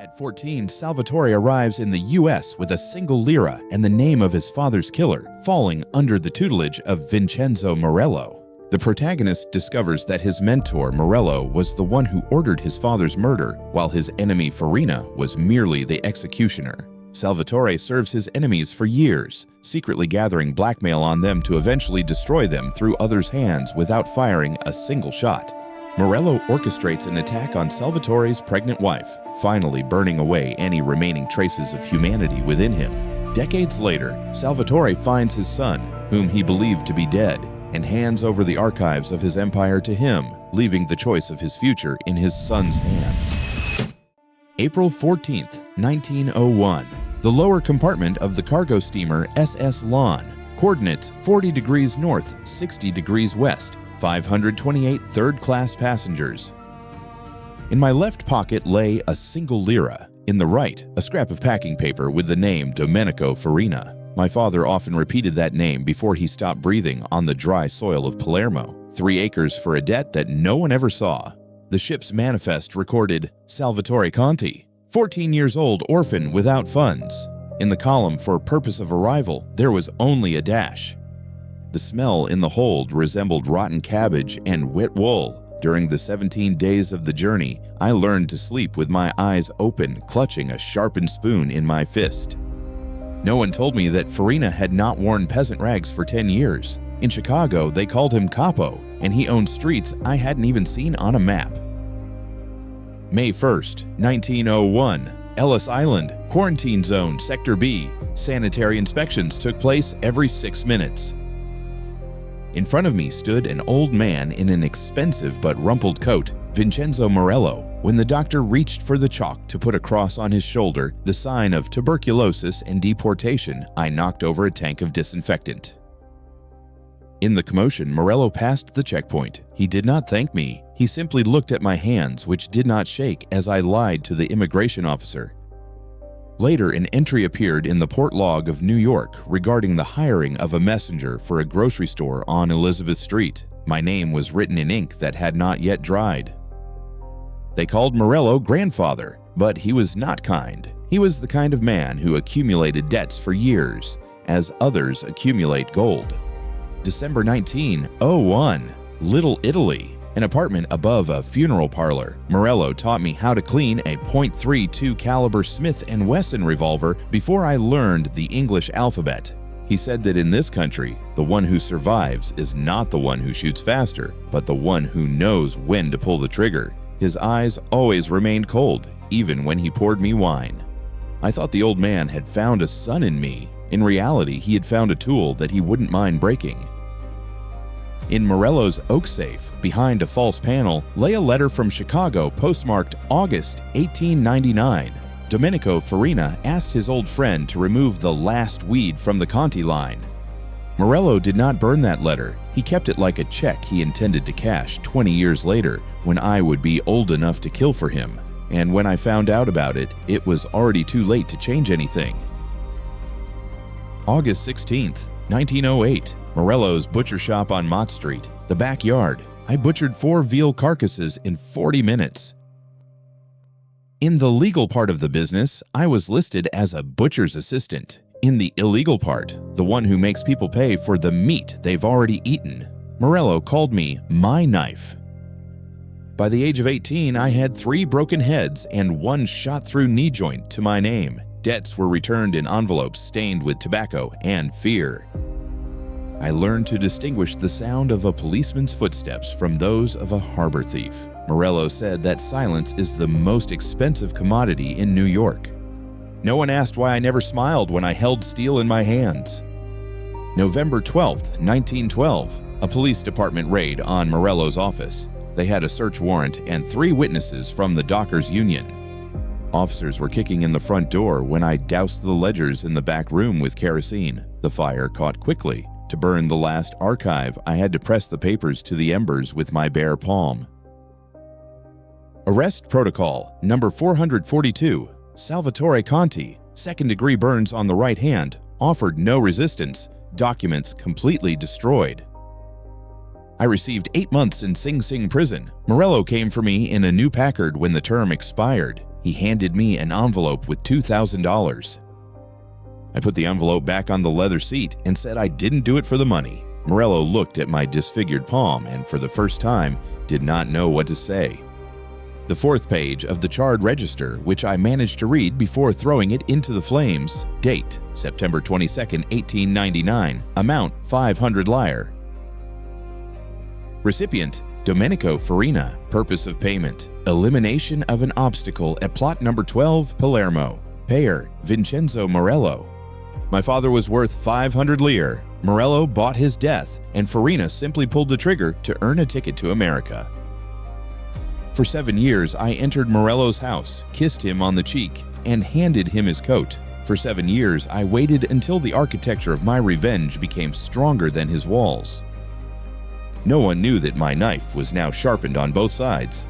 At 14, Salvatore arrives in the U.S. with a single lira and the name of his father's killer, falling under the tutelage of Vincenzo Morello. The protagonist discovers that his mentor, Morello, was the one who ordered his father's murder, while his enemy, Farina, was merely the executioner. Salvatore serves his enemies for years, secretly gathering blackmail on them to eventually destroy them through others' hands without firing a single shot. Morello orchestrates an attack on Salvatore's pregnant wife, finally burning away any remaining traces of humanity within him. Decades later, Salvatore finds his son, whom he believed to be dead, and hands over the archives of his empire to him, leaving the choice of his future in his son's hands. April 14, 1901. The lower compartment of the cargo steamer SS Lon, coordinates 40 degrees north, 60 degrees west, 528 third-class passengers. In my left pocket lay a single lira. In the right, a scrap of packing paper with the name Domenico Farina. My father often repeated that name before he stopped breathing on the dry soil of Palermo. 3 acres for a debt that no one ever saw. The ship's manifest recorded Salvatore Conti, 14 years old orphan without funds. In the column for purpose of arrival, there was only a dash. The smell in the hold resembled rotten cabbage and wet wool. During the 17 days of the journey, I learned to sleep with my eyes open, clutching a sharpened spoon in my fist. No one told me that Farina had not worn peasant rags for 10 years. In Chicago, they called him Capo, and he owned streets I hadn't even seen on a map. May 1st, 1901. Ellis Island, quarantine zone, Sector B. Sanitary inspections took place every 6 minutes. In front of me stood an old man in an expensive but rumpled coat, Vincenzo Morello. When the doctor reached for the chalk to put across on his shoulder the sign of tuberculosis and deportation, I knocked over a tank of disinfectant. In the commotion, Morello passed the checkpoint. He did not thank me. He simply looked at my hands, which did not shake, as I lied to the immigration officer. Later, an entry appeared in the port log of New York regarding the hiring of a messenger for a grocery store on Elizabeth Street. My name was written in ink that had not yet dried. They called Morello grandfather, but he was not kind. He was the kind of man who accumulated debts for years, as others accumulate gold. December 1901, Little Italy. An apartment above a funeral parlor. Morello taught me how to clean a .32 caliber Smith & Wesson revolver before I learned the English alphabet. He said that in this country, the one who survives is not the one who shoots faster, but the one who knows when to pull the trigger. His eyes always remained cold, even when he poured me wine. I thought the old man had found a son in me. In reality, he had found a tool that he wouldn't mind breaking. In Morello's oak safe, behind a false panel, lay a letter from Chicago postmarked August 1899. Domenico Farina asked his old friend to remove the last weed from the Conti line. Morello did not burn that letter. He kept it like a check he intended to cash 20 years later, when I would be old enough to kill for him. And when I found out about it, it was already too late to change anything. August 16th, 1908. Morello's butcher shop on Mott Street, the backyard. I butchered 4 veal carcasses in 40 minutes. In the legal part of the business, I was listed as a butcher's assistant. In the illegal part, the one who makes people pay for the meat they've already eaten, Morello called me my knife. By the age of 18, I had 3 broken heads and 1 shot-through knee joint to my name. Debts were returned in envelopes stained with tobacco and fear. I learned to distinguish the sound of a policeman's footsteps from those of a harbor thief. Morello said that silence is the most expensive commodity in New York. No one asked why I never smiled when I held steel in my hands. November 12, 1912, a police department raid on Morello's office. They had a search warrant and 3 witnesses from the Dockers Union. Officers were kicking in the front door when I doused the ledgers in the back room with kerosene. The fire caught quickly. To burn the last archive, I had to press the papers to the embers with my bare palm. Arrest Protocol Number 442. Salvatore Conti, second-degree burns on the right hand, offered no resistance, documents completely destroyed. I received 8 months in Sing Sing prison. Morello came for me in a new Packard when the term expired. He handed me an envelope with $2,000. I put the envelope back on the leather seat and said I didn't do it for the money. Morello looked at my disfigured palm and for the first time did not know what to say. The fourth page of the charred register, which I managed to read before throwing it into the flames. Date, September 22, 1899. Amount, 500 lire. Recipient, Domenico Farina. Purpose of payment, elimination of an obstacle at plot number 12, Palermo. Payer, Vincenzo Morello. My father was worth 500 lire. Morello bought his death, and Farina simply pulled the trigger to earn a ticket to America. For 7 years, I entered Morello's house, kissed him on the cheek, and handed him his coat. For 7 years, I waited until the architecture of my revenge became stronger than his walls. No one knew that my knife was now sharpened on both sides.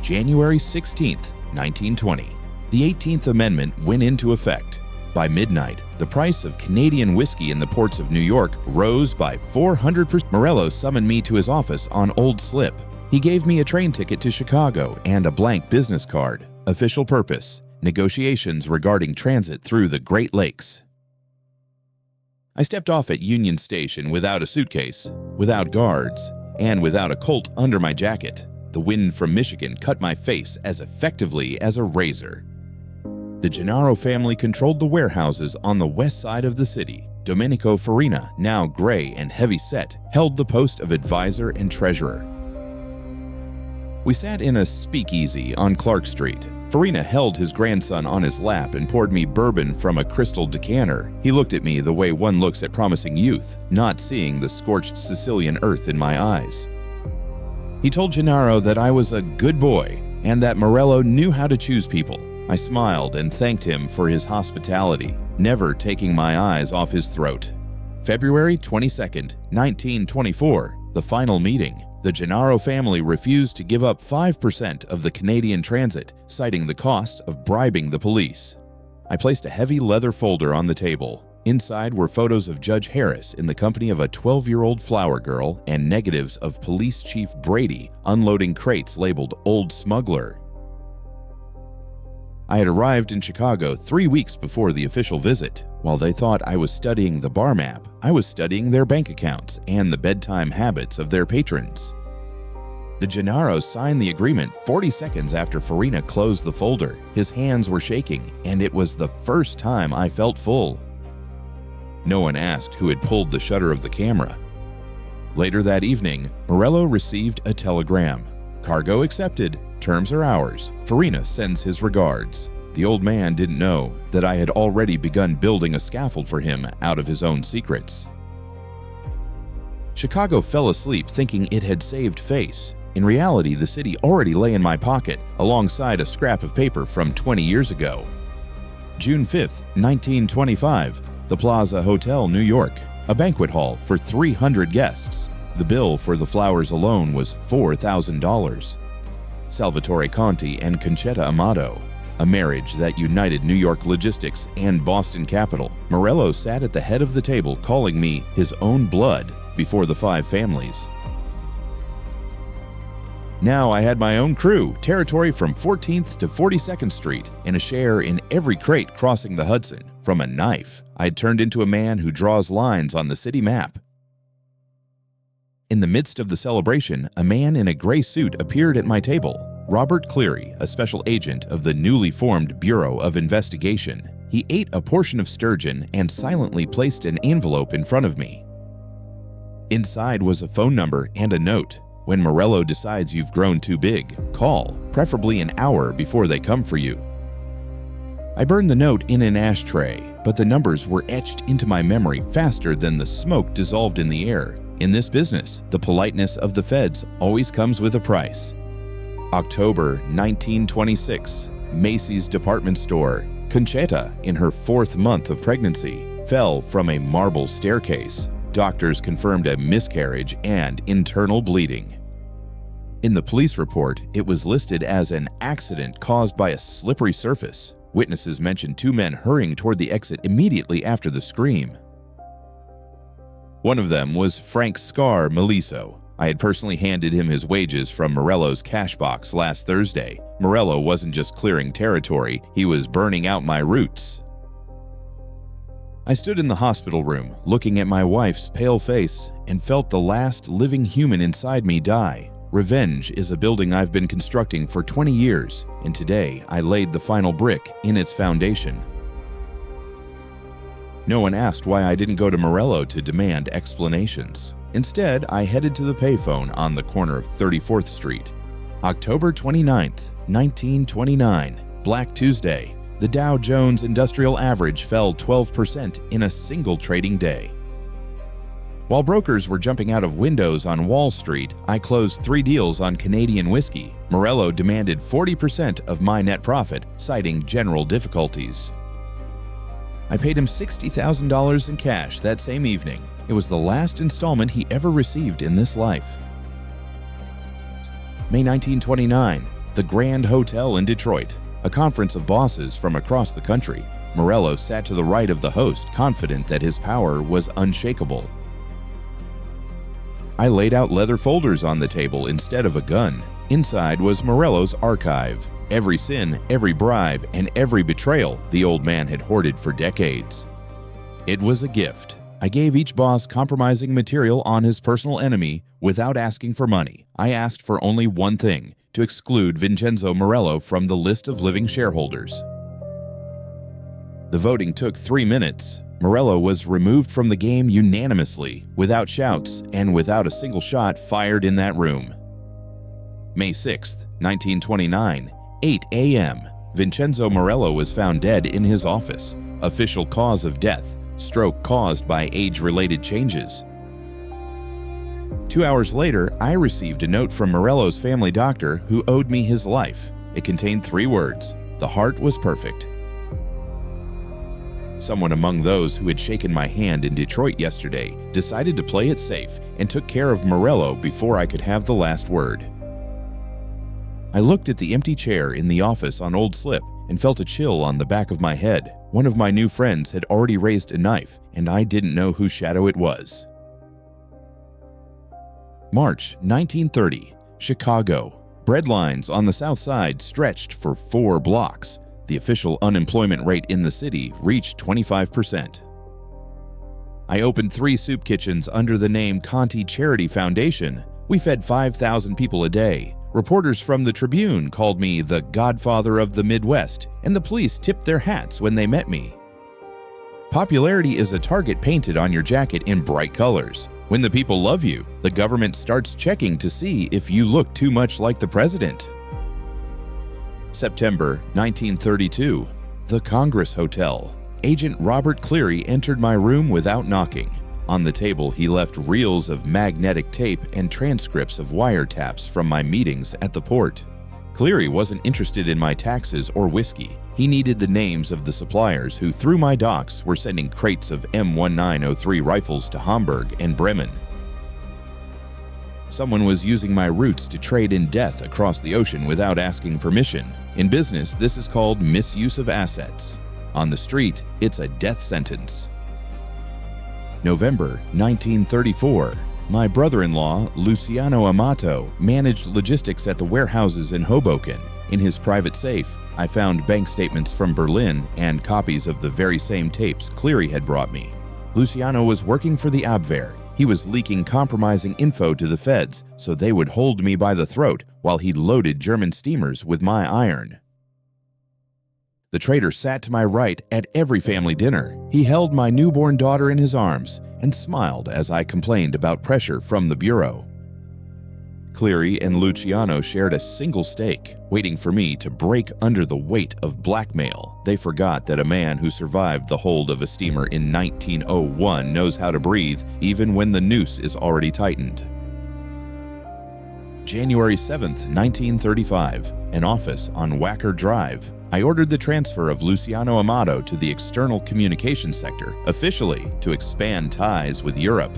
January 16, 1920. The 18th Amendment went into effect. By midnight, the price of Canadian whiskey in the ports of New York rose by 400%. Morello summoned me to his office on Old Slip. He gave me a train ticket to Chicago and a blank business card. Official purpose: negotiations regarding transit through the Great Lakes. I stepped off at Union Station without a suitcase, without guards, and without a Colt under my jacket. The wind from Michigan cut my face as effectively as a razor. The Gennaro family controlled the warehouses on the west side of the city. Domenico Farina, now gray and heavy-set, held the post of advisor and treasurer. We sat in a speakeasy on Clark Street. Farina held his grandson on his lap and poured me bourbon from a crystal decanter. He looked at me the way one looks at promising youth, not seeing the scorched Sicilian earth in my eyes. He told Gennaro that I was a good boy and that Morello knew how to choose people. I smiled and thanked him for his hospitality, never taking my eyes off his throat. February 22, 1924, the final meeting. The Gennaro family refused to give up 5% of the Canadian transit, citing the costs of bribing the police. I placed a heavy leather folder on the table. Inside were photos of Judge Harris in the company of a 12-year-old flower girl and negatives of Police Chief Brady unloading crates labeled Old Smuggler. I had arrived in Chicago 3 weeks before the official visit. While they thought I was studying the bar map, I was studying their bank accounts and the bedtime habits of their patrons. The Gennaros signed the agreement 40 seconds after Farina closed the folder. His hands were shaking, and it was the first time I felt full. No one asked who had pulled the shutter of the camera. Later that evening, Morello received a telegram. Cargo accepted. Terms are ours. Farina sends his regards. The old man didn't know that I had already begun building a scaffold for him out of his own secrets. Chicago fell asleep thinking it had saved face. In reality, the city already lay in my pocket alongside a scrap of paper from 20 years ago. June 5, 1925, the Plaza Hotel, New York, a banquet hall for 300 guests. The bill for the flowers alone was $4,000. Salvatore Conti and Concetta Amato, a marriage that united New York logistics and Boston capital. Morello sat at the head of the table calling me his own blood before the 5 families. Now I had my own crew, territory from 14th to 42nd Street, and a share in every crate crossing the Hudson. From a knife, I'd turned into a man who draws lines on the city map. In the midst of the celebration, a man in a gray suit appeared at my table. Robert Cleary, a special agent of the newly formed Bureau of Investigation. He ate a portion of sturgeon and silently placed an envelope in front of me. Inside was a phone number and a note. When Morello decides you've grown too big, call, preferably an hour before they come for you. I burned the note in an ashtray, but the numbers were etched into my memory faster than the smoke dissolved in the air. In this business, the politeness of the feds always comes with a price. October 1926, Macy's department store. Concetta, in her 4th month of pregnancy, fell from a marble staircase. Doctors confirmed a miscarriage and internal bleeding. In the police report, it was listed as an accident caused by a slippery surface. Witnesses mentioned 2 men hurrying toward the exit immediately after the scream. One of them was Frank Scar Meliso. I had personally handed him his wages from Morello's cash box last Thursday. Morello wasn't just clearing territory, he was burning out my roots. I stood in the hospital room, looking at my wife's pale face, and felt the last living human inside me die. Revenge is a building I've been constructing for 20 years, and today I laid the final brick in its foundation. No one asked why I didn't go to Morello to demand explanations. Instead, I headed to the payphone on the corner of 34th Street. October 29th, 1929, Black Tuesday. The Dow Jones Industrial Average fell 12% in a single trading day. While brokers were jumping out of windows on Wall Street, I closed 3 deals on Canadian whiskey. Morello demanded 40% of my net profit, citing general difficulties. I paid him $60,000 in cash that same evening. It was the last installment he ever received in this life. May 1929, the Grand Hotel in Detroit. A conference of bosses from across the country. Morello sat to the right of the host, confident that his power was unshakable. I laid out leather folders on the table instead of a gun. Inside was Morello's archive. Every sin, every bribe, and every betrayal the old man had hoarded for decades. It was a gift. I gave each boss compromising material on his personal enemy without asking for money. I asked for only one thing: to exclude Vincenzo Morello from the list of living shareholders. The voting took 3 minutes. Morello was removed from the game unanimously, without shouts and without a single shot fired in that room. May 6th, 1929, 8 a.m. Vincenzo Morello was found dead in his office. Official cause of death: stroke caused by age-related changes. 2 hours later, I received a note from Morello's family doctor who owed me his life. It contained 3 words: the heart was perfect. Someone among those who had shaken my hand in Detroit yesterday decided to play it safe and took care of Morello before I could have the last word. I looked at the empty chair in the office on Old Slip and felt a chill on the back of my head. One of my new friends had already raised a knife, and I didn't know whose shadow it was. March 1930, Chicago. Bread lines on the south side stretched for 4 blocks. The official unemployment rate in the city reached 25%. I opened 3 soup kitchens under the name Conti Charity Foundation. We fed 5,000 people a day. Reporters from the Tribune called me the Godfather of the Midwest, and the police tipped their hats when they met me. Popularity is a target painted on your jacket in bright colors. When the people love you, the government starts checking to see if you look too much like the president. September 1932, the Congress Hotel. Agent Robert Cleary entered my room without knocking. On the table, he left reels of magnetic tape and transcripts of wiretaps from my meetings at the port. Cleary wasn't interested in my taxes or whiskey. He needed the names of the suppliers who, through my docks, were sending crates of M1903 rifles to Hamburg and Bremen. Someone was using my roots to trade in death across the ocean without asking permission. In business, this is called misuse of assets. On the street, it's a death sentence. November 1934. My brother-in-law, Luciano Amato, managed logistics at the warehouses in Hoboken. In his private safe, I found bank statements from Berlin and copies of the very same tapes Cleary had brought me. Luciano was working for the Abwehr. He was leaking compromising info to the feds so they would hold me by the throat while he loaded German steamers with my iron. The traitor sat to my right at every family dinner. He held my newborn daughter in his arms and smiled as I complained about pressure from the Bureau. Cleary and Luciano shared a single steak, waiting for me to break under the weight of blackmail. They forgot that a man who survived the hold of a steamer in 1901 knows how to breathe even when the noose is already tightened. January 7th, 1935, an office on Wacker Drive. I ordered the transfer of Luciano Amato to the external communications sector, officially to expand ties with Europe.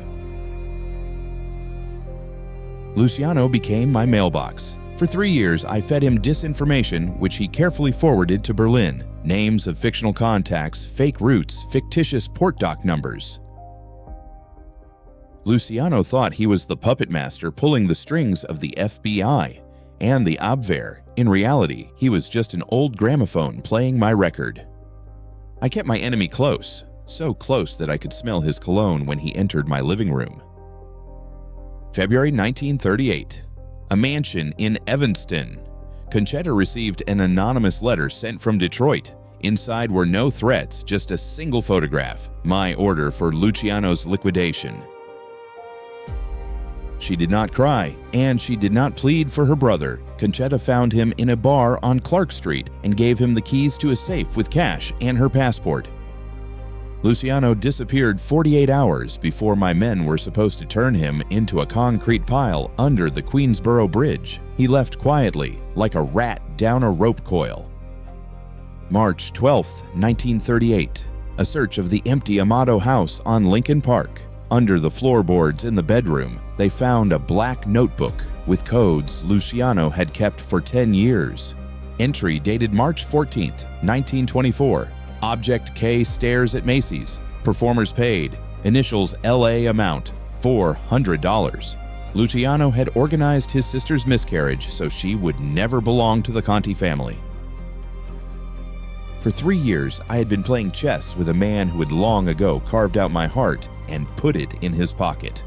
Luciano became my mailbox. For 3 years, I fed him disinformation which he carefully forwarded to Berlin. Names of fictional contacts, fake routes, fictitious port dock numbers. Luciano thought he was the puppet master pulling the strings of the FBI and the Abwehr. In reality, he was just an old gramophone playing my record. I kept my enemy close, so close that I could smell his cologne when he entered my living room. February 1938. A mansion in Evanston. Concetta received an anonymous letter sent from Detroit. Inside were no threats, just a single photograph, my order for Luciano's liquidation. She did not cry, and she did not plead for her brother. Concetta found him in a bar on Clark Street and gave him the keys to a safe with cash and her passport. Luciano disappeared 48 hours before my men were supposed to turn him into a concrete pile under the Queensboro Bridge. He left quietly, like a rat down a rope coil. March 12, 1938. A search of the empty Amato house on Lincoln Park. Under the floorboards in the bedroom, they found a black notebook with codes Luciano had kept for 10 years. Entry dated March 14, 1924. Object K stares at Macy's. Performers paid. Initials LA amount $400. Luciano had organized his sister's miscarriage so she would never belong to the Conti family. For 3 years, I had been playing chess with a man who had long ago carved out my heart and put it in his pocket.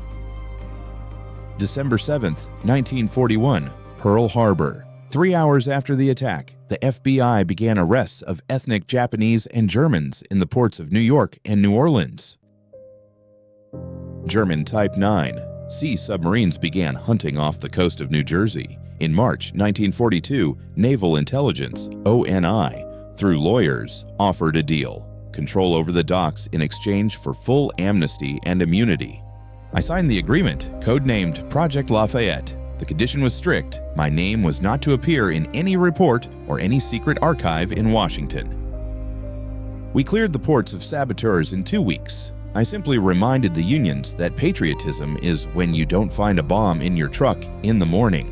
December 7, 1941, Pearl Harbor. 3 hours after the attack, the FBI began arrests of ethnic Japanese and Germans in the ports of New York and New Orleans. German Type 9 sea submarines began hunting off the coast of New Jersey. In March 1942, Naval Intelligence, ONI, through lawyers, offered a deal: control over the docks in exchange for full amnesty and immunity. I signed the agreement, codenamed Project Lafayette. The condition was strict. My name was not to appear in any report or any secret archive in Washington. We cleared the ports of saboteurs in 2 weeks. I simply reminded the unions that patriotism is when you don't find a bomb in your truck in the morning.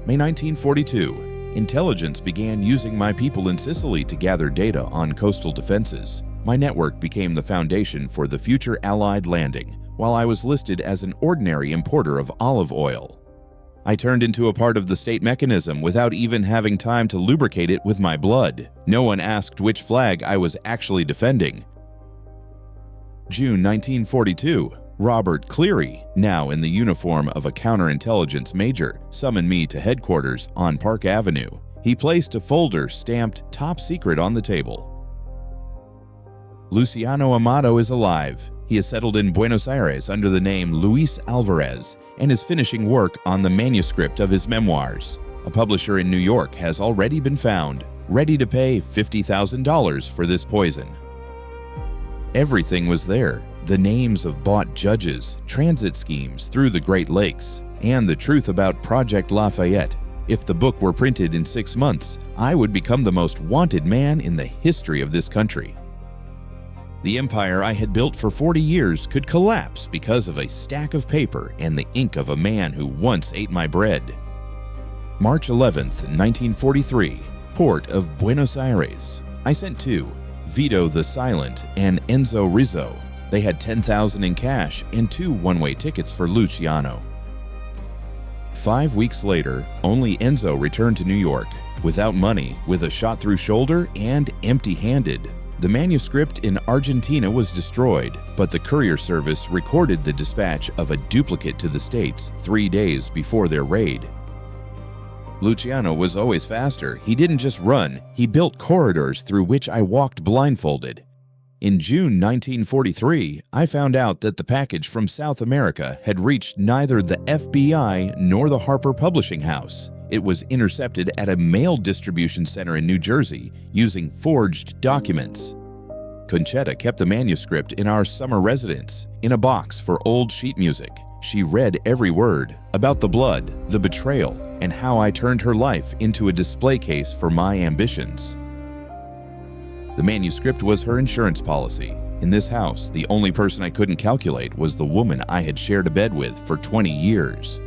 May 1942. Intelligence began using my people in Sicily to gather data on coastal defenses. My network became the foundation for the future Allied landing, while I was listed as an ordinary importer of olive oil. I turned into a part of the state mechanism without even having time to lubricate it with my blood. No one asked which flag I was actually defending. June 1942. Robert Cleary, now in the uniform of a counterintelligence major, summoned me to headquarters on Park Avenue. He placed a folder stamped Top Secret on the table. Luciano Amato is alive. He is settled in Buenos Aires under the name Luis Alvarez and is finishing work on the manuscript of his memoirs. A publisher in New York has already been found, ready to pay $50,000 for this poison. Everything was there. The names of bought judges, transit schemes through the Great Lakes, and the truth about Project Lafayette. If the book were printed in 6 months, I would become the most wanted man in the history of this country. The empire I had built for 40 years could collapse because of a stack of paper and the ink of a man who once ate my bread. March 11th, 1943, Port of Buenos Aires. I sent 2, Vito the Silent and Enzo Rizzo. They had $10,000 in cash and 2 one-way tickets for Luciano. 5 weeks later, only Enzo returned to New York, without money, with a shot through shoulder, and empty-handed. The manuscript in Argentina was destroyed, but the courier service recorded the dispatch of a duplicate to the States 3 days before their raid. Luciano was always faster. He didn't just run, he built corridors through which I walked blindfolded. In June 1943, I found out that the package from South America had reached neither the FBI nor the Harper Publishing House. It was intercepted at a mail distribution center in New Jersey using forged documents. Concetta kept the manuscript in our summer residence, in a box for old sheet music. She read every word about the blood, the betrayal, and how I turned her life into a display case for my ambitions. The manuscript was her insurance policy. In this house, the only person I couldn't calculate was the woman I had shared a bed with for 20 years.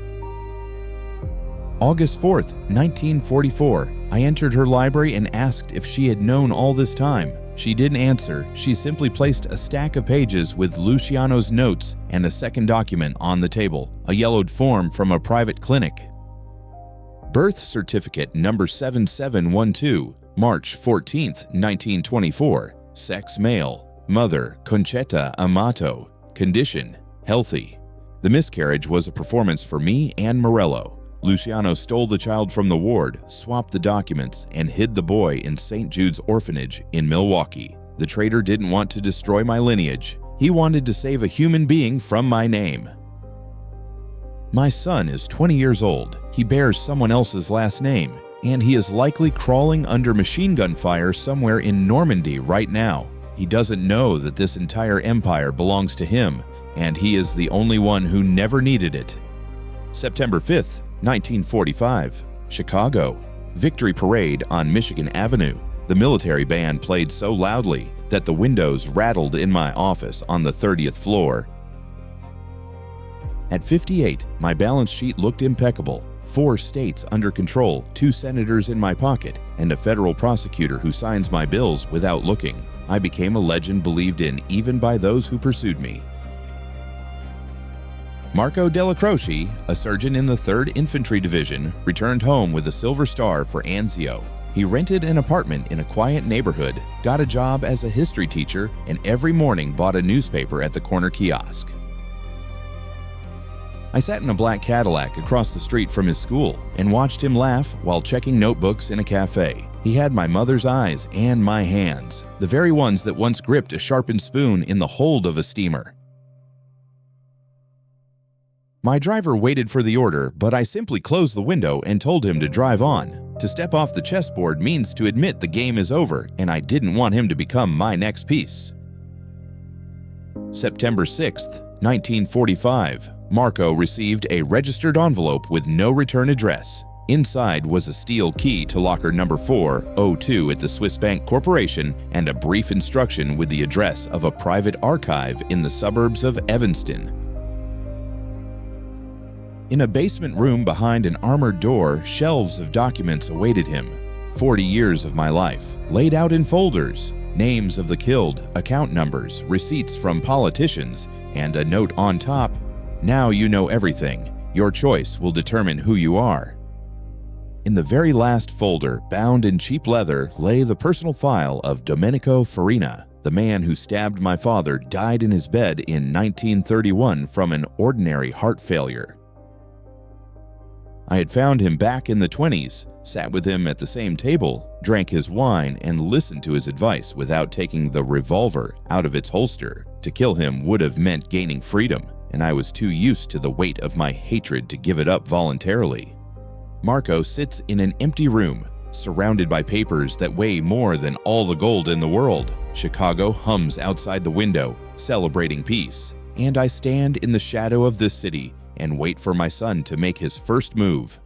August 4th, 1944, I entered her library and asked if she had known all this time. She didn't answer. She simply placed a stack of pages with Luciano's notes and a second document on the table, a yellowed form from a private clinic. Birth certificate number 7712, March 14, 1924. Sex male. Mother Conchetta Amato. Condition healthy. The miscarriage was a performance for me and Morello. Luciano stole the child from the ward, swapped the documents, and hid the boy in St. Jude's orphanage in Milwaukee. The traitor didn't want to destroy my lineage. He wanted to save a human being from my name. My son is 20 years old. He bears someone else's last name, and he is likely crawling under machine gun fire somewhere in Normandy right now. He doesn't know that this entire empire belongs to him, and he is the only one who never needed it. September 5th, 1945, Chicago. Victory Parade on Michigan Avenue. The military band played so loudly that the windows rattled in my office on the 30th floor. At 58, my balance sheet looked impeccable. 4 states under control, 2 senators in my pocket, and a federal prosecutor who signs my bills without looking. I became a legend believed in even by those who pursued me. Marco Della Croce, a surgeon in the 3rd Infantry Division, returned home with a Silver Star for Anzio. He rented an apartment in a quiet neighborhood, got a job as a history teacher, and every morning bought a newspaper at the corner kiosk. I sat in a black Cadillac across the street from his school and watched him laugh while checking notebooks in a cafe. He had my mother's eyes and my hands, the very ones that once gripped a sharpened spoon in the hold of a steamer. My driver waited for the order, but I simply closed the window and told him to drive on. To step off the chessboard means to admit the game is over, and I didn't want him to become my next piece. September 6th, 1945. Marco received a registered envelope with no return address. Inside was a steel key to locker number 402 at the Swiss Bank Corporation and a brief instruction with the address of a private archive in the suburbs of Evanston. In a basement room behind an armored door, shelves of documents awaited him. 40 years of my life, laid out in folders. Names of the killed, account numbers, receipts from politicians, and a note on top, "Now you know everything. Your choice will determine who you are." In the very last folder, bound in cheap leather, lay the personal file of Domenico Farina. The man who stabbed my father died in his bed in 1931 from an ordinary heart failure. I had found him back in the 20s, sat with him at the same table, drank his wine, and listened to his advice without taking the revolver out of its holster. To kill him would have meant gaining freedom, and I was too used to the weight of my hatred to give it up voluntarily. Marco sits in an empty room, surrounded by papers that weigh more than all the gold in the world. Chicago hums outside the window, celebrating peace, and I stand in the shadow of this city and wait for my son to make his first move.